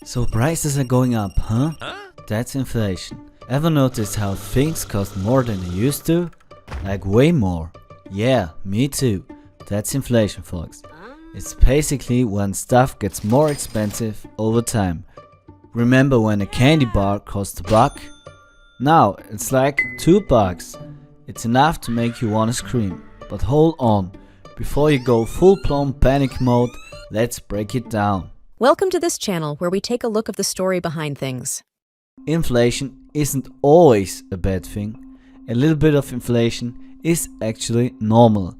So prices are going up, huh? That's inflation. Ever notice how things cost more than they used to? Like way more. Yeah, me too. That's inflation, folks. It's basically when stuff gets more expensive over time. Remember when a candy bar cost $1? Now it's like $2. It's enough to make you wanna scream. But hold on, before you go full-blown panic mode, let's break it down. Welcome to this channel where we take a look of the story behind things. Inflation isn't always a bad thing. A little bit of inflation is actually normal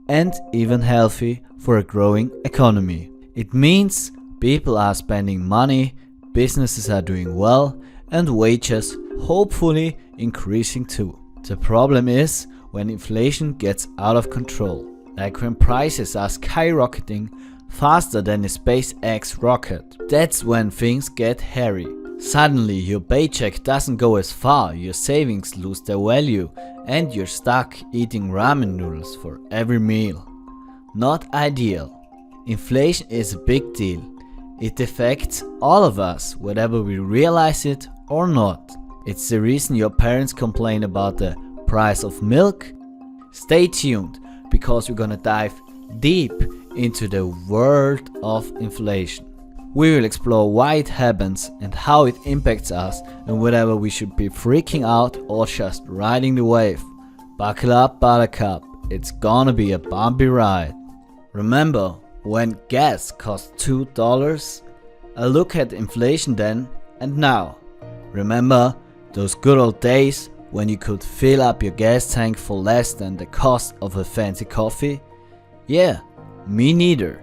and even healthy for a growing economy. It means people are spending money, businesses are doing well, and wages hopefully increasing too. The problem is when inflation gets out of control, like when prices are skyrocketing faster than a SpaceX rocket. That's when things get hairy. Suddenly your paycheck doesn't go as far, your savings lose their value, and you're stuck eating ramen noodles for every meal. Not ideal. Inflation is a big deal. It affects all of us, whether we realize it or not. It's the reason your parents complain about the price of milk. Stay tuned, because we're gonna dive deep into the world of inflation. We will explore why it happens and how it impacts us, and whether we should be freaking out or just riding the wave. Buckle up, buttercup, it's gonna be a bumpy ride. Remember when gas cost $2? A look at inflation then and now. Remember those good old days when you could fill up your gas tank for less than the cost of a fancy coffee? Yeah, me neither.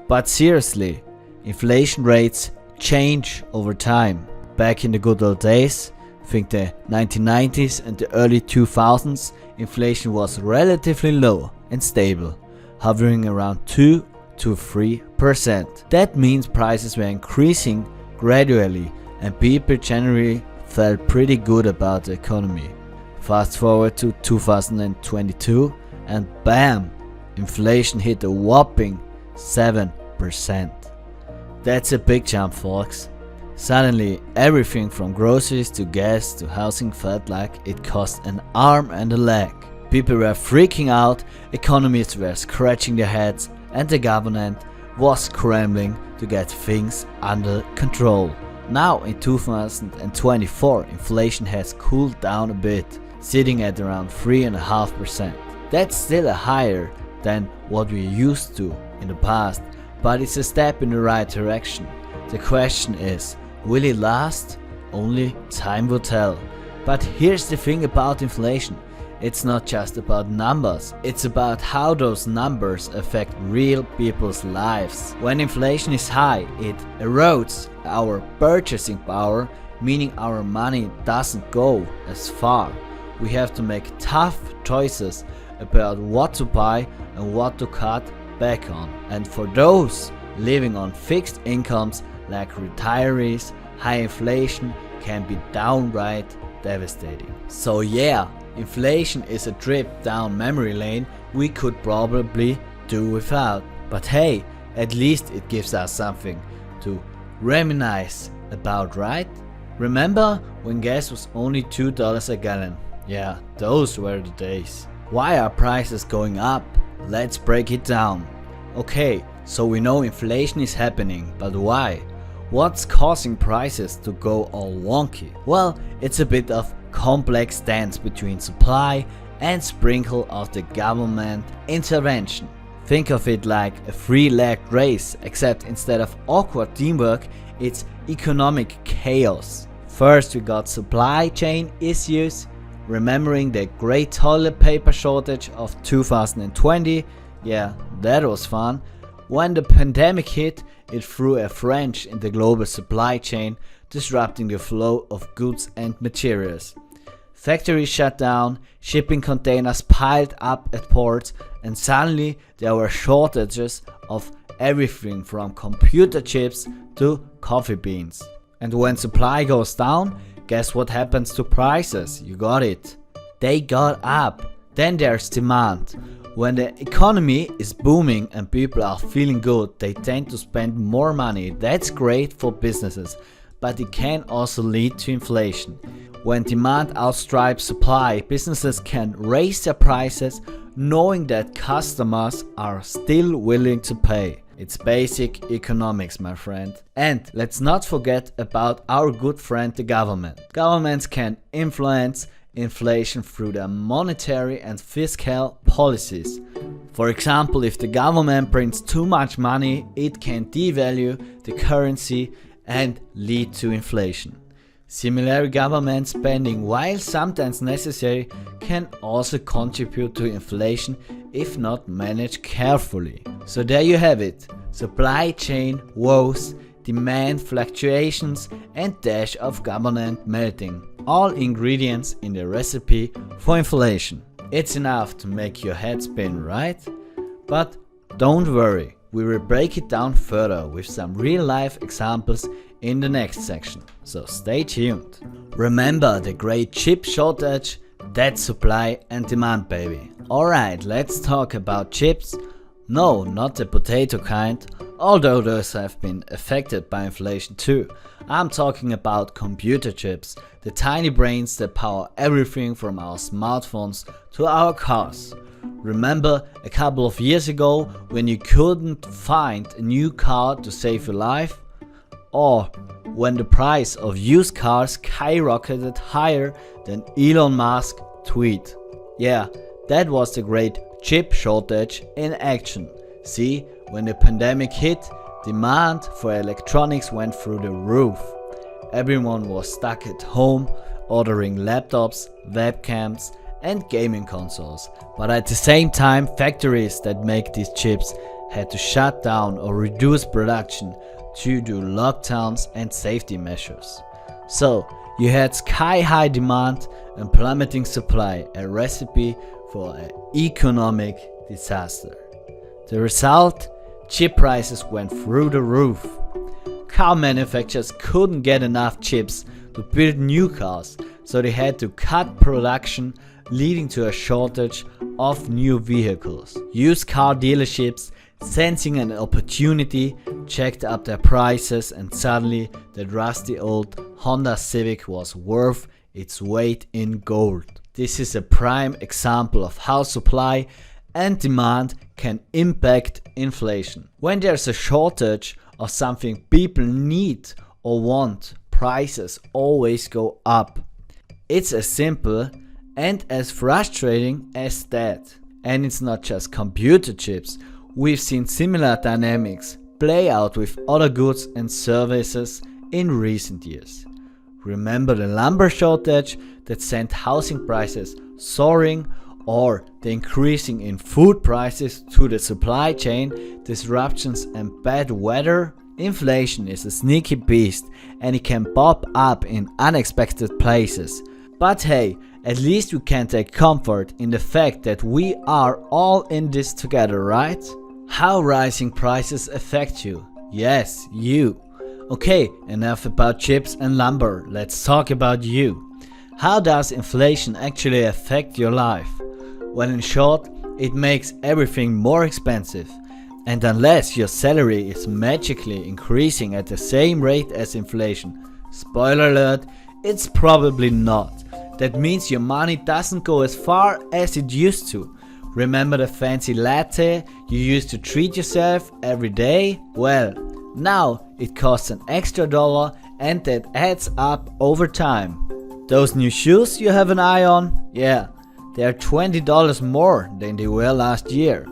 But seriously, inflation rates change over time. Back in the good old days, think the 1990s and the early 2000s, inflation was relatively low and stable, hovering around 2 to 3%. That means prices were increasing gradually and people generally felt pretty good about the economy. Fast forward to 2022 and bam! Inflation hit a whopping 7%. That's a big jump, folks. Suddenly, everything from groceries to gas to housing felt like it cost an arm and a leg. People were freaking out, economists were scratching their heads, and the government was scrambling to get things under control. Now in 2024, inflation has cooled down a bit, sitting at around 3.5%. That's still higher than what we used to in the past, but it's a step in the right direction. The question is, will it last? Only time will tell. But here's the thing about inflation. It's not just about numbers, it's about how those numbers affect real people's lives. When inflation is high, it erodes our purchasing power, meaning our money doesn't go as far. We have to make tough choices about what to buy and what to cut back on. And for those living on fixed incomes like retirees, high inflation can be downright devastating. So yeah, inflation is a trip down memory lane we could probably do without. But hey, at least it gives us something to reminisce about, right? Remember when gas was only $2 a gallon? Yeah, those were the days. Why are prices going up? Let's break it down. Okay, so we know inflation is happening, but why? What's causing prices to go all wonky? Well, it's a bit of complex dance between supply and sprinkle of the government intervention. Think of it like a three-legged race, except instead of awkward teamwork, it's economic chaos. First we got supply chain issues, remembering the great toilet paper shortage of 2020. Yeah, that was fun. When the pandemic hit, it threw a wrench in the global supply chain, disrupting the flow of goods and materials. Factories shut down, shipping containers piled up at ports, and suddenly there were shortages of everything from computer chips to coffee beans. And when supply goes down, guess what happens to prices? You got it. They got up. Then there's demand. When the economy is booming and people are feeling good, they tend to spend more money. That's great for businesses, but it can also lead to inflation. When demand outstrips supply, businesses can raise their prices knowing that customers are still willing to pay. It's basic economics, my friend. And let's not forget about our good friend the government. Governments can influence inflation through their monetary and fiscal policies. For example, if the government prints too much money, it can devalue the currency and lead to inflation. Similarly, government spending, while sometimes necessary, can also contribute to inflation if not managed carefully. So there you have it. Supply chain woes, demand fluctuations, and dash of government melting. All ingredients in the recipe for inflation. It's enough to make your head spin, right? But don't worry, we will break it down further with some real life examples in the next section. So stay tuned. Remember the great chip shortage? That's supply and demand, baby. Alright, let's talk about chips. No, not the potato kind, although those have been affected by inflation too. I'm talking about computer chips, the tiny brains that power everything from our smartphones to our cars. Remember a couple of years ago when you couldn't find a new car to save your life? Or when the price of used cars skyrocketed higher than Elon Musk tweet. Yeah, that was the great chip shortage in action. See, when the pandemic hit, demand for electronics went through the roof. Everyone was stuck at home, ordering laptops, webcams, and gaming consoles. But at the same time, factories that make these chips had to shut down or reduce production due to lockdowns and safety measures. So, you had sky-high demand and plummeting supply, a recipe for an economic disaster. The result? Chip prices went through the roof. Car manufacturers couldn't get enough chips to build new cars, so they had to cut production, leading to a shortage of new vehicles. Used car dealerships, sensing an opportunity, jacked up their prices, and suddenly that rusty old Honda Civic was worth its weight in gold. This is a prime example of how supply and demand can impact inflation. When there's a shortage of something people need or want, prices always go up. It's as simple and as frustrating as that. And it's not just computer chips. We've seen similar dynamics play out with other goods and services in recent years. Remember the lumber shortage that sent housing prices soaring, or the increasing in food prices to the supply chain disruptions and bad weather? Inflation is a sneaky beast and it can pop up in unexpected places. But hey, at least we can take comfort in the fact that we are all in this together, right? How rising prices affect you? Yes, you. Okay, enough about chips and lumber. Let's talk about you. How does inflation actually affect your life? Well, in short, it makes everything more expensive. And unless your salary is magically increasing at the same rate as inflation, spoiler alert, it's probably not. That means your money doesn't go as far as it used to. Remember the fancy latte you used to treat yourself every day? Well, now it costs an extra $1 and that adds up over time. Those new shoes you have an eye on? Yeah, they are $20 more than they were last year.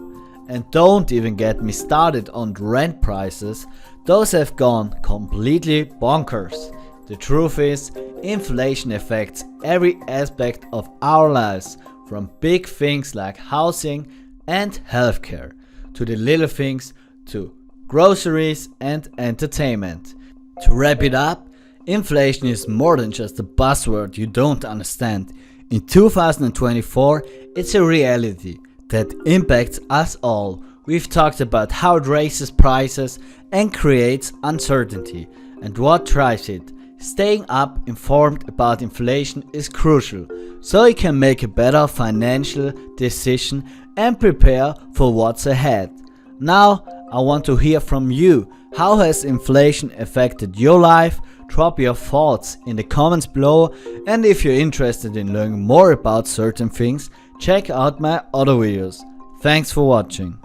And don't even get me started on rent prices, those have gone completely bonkers. The truth is, inflation affects every aspect of our lives, from big things like housing and healthcare, to the little things to groceries and entertainment. To wrap it up, inflation is more than just a buzzword you don't understand. In 2024, it's a reality that impacts us all. We've talked about how it raises prices and creates uncertainty, and what drives it. Staying up informed about inflation is crucial, so you can make a better financial decision and prepare for what's ahead. Now, I want to hear from you. How has inflation affected your life? Drop your thoughts in the comments below, and if you're interested in learning more about certain things, check out my other videos. Thanks for watching.